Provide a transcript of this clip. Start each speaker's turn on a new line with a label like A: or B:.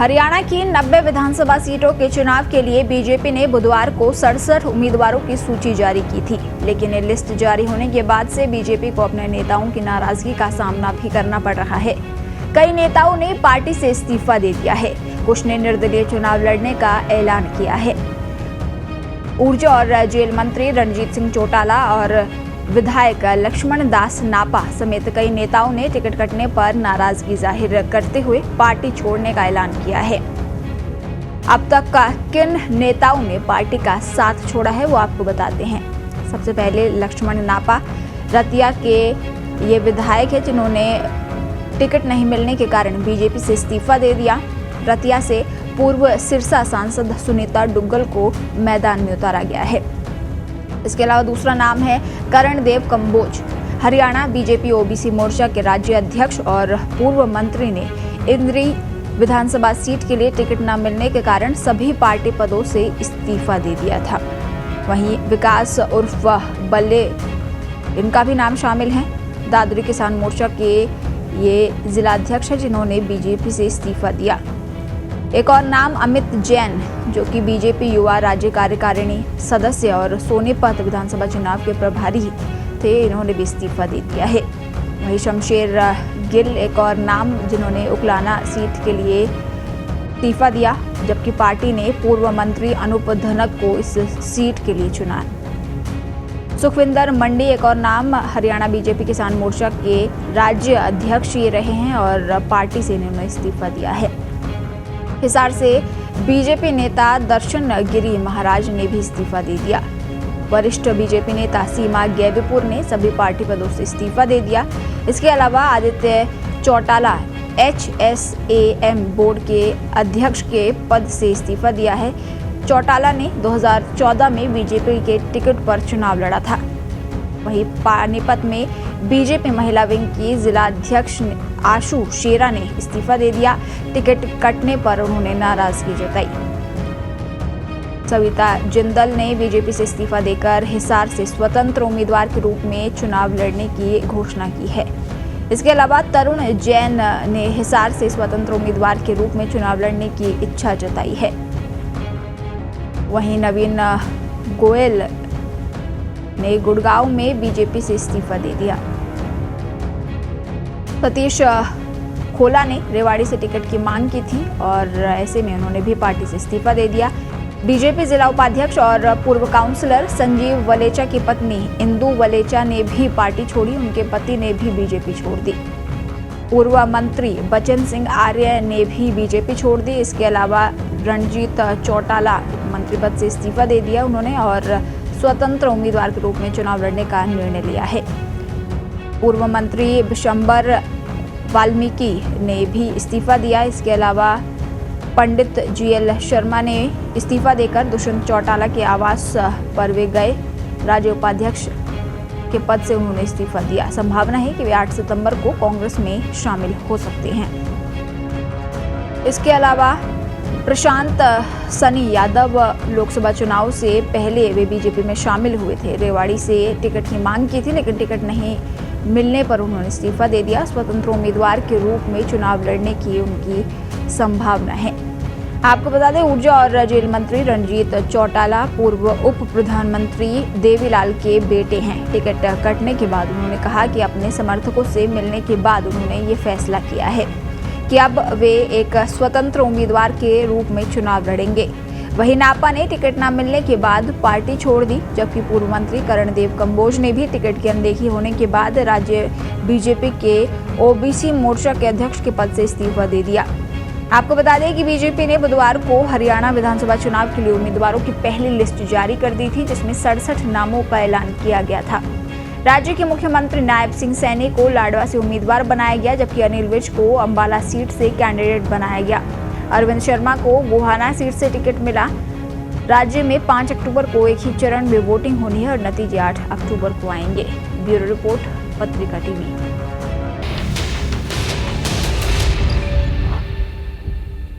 A: हरियाणा की 90 विधानसभा सीटों के चुनाव के लिए बीजेपी ने बुधवार को 67 उम्मीदवारों की सूची जारी की थी, लेकिन ये लिस्ट जारी होने के बाद से बीजेपी को अपने नेताओं की नाराजगी का सामना भी करना पड़ रहा है। कई नेताओं ने पार्टी से इस्तीफा दे दिया है, कुछ ने निर्दलीय चुनाव लड़ने का ऐलान किया है। ऊर्जा और जेल मंत्री रणजीत सिंह चौटाला और विधायक लक्ष्मण दास नापा समेत कई नेताओं ने टिकट कटने पर नाराजगी जाहिर करते हुए पार्टी छोड़ने का ऐलान किया है। अब तक किन नेताओं ने पार्टी का साथ छोड़ा है वो आपको बताते हैं। सबसे पहले लक्ष्मण नापा रतिया के ये विधायक है जिन्होंने टिकट नहीं मिलने के कारण बीजेपी से इस्तीफा दे दिया। रतिया से पूर्व सिरसा सांसद सुनीता दुग्गल को मैदान में उतारा गया है। इसके अलावा दूसरा नाम है करणदेव कंबोज। हरियाणा बीजेपी ओबीसी मोर्चा के राज्य अध्यक्ष और पूर्व मंत्री ने इंद्री विधानसभा सीट के लिए टिकट न मिलने के कारण सभी पार्टी पदों से इस्तीफा दे दिया था। वहीं विकास उर्फ बल्ले, इनका भी नाम शामिल है। दादरी किसान मोर्चा के ये जिलाध्यक्ष है जिन्होंने बीजेपी से इस्तीफा दिया। एक और नाम अमित जैन, जो कि बीजेपी युवा राज्य कार्यकारिणी सदस्य और सोनीपत विधानसभा चुनाव के प्रभारी थे, इन्होंने भी इस्तीफा दे दिया है। वहीं शमशेर गिल एक और नाम जिन्होंने उकलाना सीट के लिए इस्तीफा दिया, जबकि पार्टी ने पूर्व मंत्री अनूप धनक को इस सीट के लिए चुना। सुखविंदर मंडी एक और नाम हरियाणा बीजेपी किसान मोर्चा के राज्य अध्यक्ष ये रहे हैं और पार्टी से इन्होंने इस्तीफा दिया है। हिसार से बीजेपी नेता दर्शन गिरी महाराज ने भी इस्तीफा दे दिया। वरिष्ठ बीजेपी नेता सीमा गैबीपुर ने सभी पार्टी पदों से इस्तीफा दे दिया। इसके अलावा आदित्य चौटाला HSAM बोर्ड के अध्यक्ष के पद से इस्तीफा दिया है। चौटाला ने 2014 में बीजेपी के टिकट पर चुनाव लड़ा था। वहीं पानीपत में बीजेपी महिला विंग की जिलाध्यक्ष आशु शेरा ने इस्तीफा दे दिया। टिकट कटने पर उन्होंने नाराजगी जताई। सविता जिंदल ने बीजेपी से इस्तीफा देकर हिसार से स्वतंत्र उम्मीदवार के रूप में चुनाव लड़ने की घोषणा की है। इसके अलावा तरुण जैन ने हिसार से स्वतंत्र उम्मीदवार के रूप में चुनाव लड़ने की इच्छा जताई है। वहीं नवीन गोयल ने गुड़गांव में बीजेपी से इस्तीफा दे दिया। सतीश खोला ने रेवाड़ी से टिकट की मांग की थी और ऐसे में उन्होंने भी पार्टी से इस्तीफा दे दिया। बीजेपी जिला उपाध्यक्ष और पूर्व काउंसलर संजीव वलेचा की पत्नी इंदु वलेचा ने भी पार्टी छोड़ी, उनके पति ने भी बीजेपी छोड़ दी। पूर्व मंत्री बचन सिंह आर्य ने भी बीजेपी छोड़ दी। इसके अलावा रणजीत चौटाला मंत्री पद से इस्तीफा दे दिया उन्होंने और स्वतंत्र उम्मीदवार के रूप में चुनाव लड़ने का निर्णय लिया है। पूर्व मंत्री बिशंबर वाल्मीकि ने भी इस्तीफा दिया। इसके अलावा पंडित GL शर्मा ने इस्तीफा देकर दुष्यंत चौटाला के आवास पर वे गए। राज्य उपाध्यक्ष के पद से उन्होंने इस्तीफा दिया। संभावना है कि वे 8 सितंबर को कांग्रेस में शामिल हो सकते हैं। इसके अलावा प्रशांत सनी यादव लोकसभा चुनाव से पहले वे बीजेपी में शामिल हुए थे। रेवाड़ी से टिकट की मांग की थी, लेकिन टिकट नहीं मिलने पर उन्होंने इस्तीफा दे दिया। स्वतंत्र उम्मीदवार के रूप में चुनाव लड़ने की उनकी संभावना है। आपको बता दें, ऊर्जा और जेल मंत्री रणजीत चौटाला पूर्व उप प्रधानमंत्री देवीलाल के बेटे हैं। टिकट कटने के बाद उन्होंने कहा कि अपने समर्थकों से मिलने के बाद उन्होंने ये फैसला किया है कि अब वे एक स्वतंत्र उम्मीदवार के रूप में चुनाव लड़ेंगे। वहीं नापा ने टिकट न मिलने के बाद पार्टी छोड़ दी, जबकि पूर्व मंत्री करणदेव कंबोज ने भी टिकट की अनदेखी होने के बाद राज्य बीजेपी के ओबीसी मोर्चा के अध्यक्ष के पद से इस्तीफा दे दिया। आपको बता दें कि बीजेपी ने बुधवार को हरियाणा विधानसभा चुनाव के लिए उम्मीदवारों की पहली लिस्ट जारी कर दी थी, जिसमें 67 नामों का ऐलान किया गया था। राज्य के मुख्यमंत्री नायब सिंह सैनी को लाडवा से उम्मीदवार बनाया गया, जबकि अनिल विज को अंबाला सीट से कैंडिडेट बनाया गया। अरविंद शर्मा को गोहाना सीट से टिकट मिला। राज्य में 5 अक्टूबर को एक ही चरण में वोटिंग होनी है और नतीजे 8 अक्टूबर को आएंगे। ब्यूरो रिपोर्ट, पत्रिका टीवी।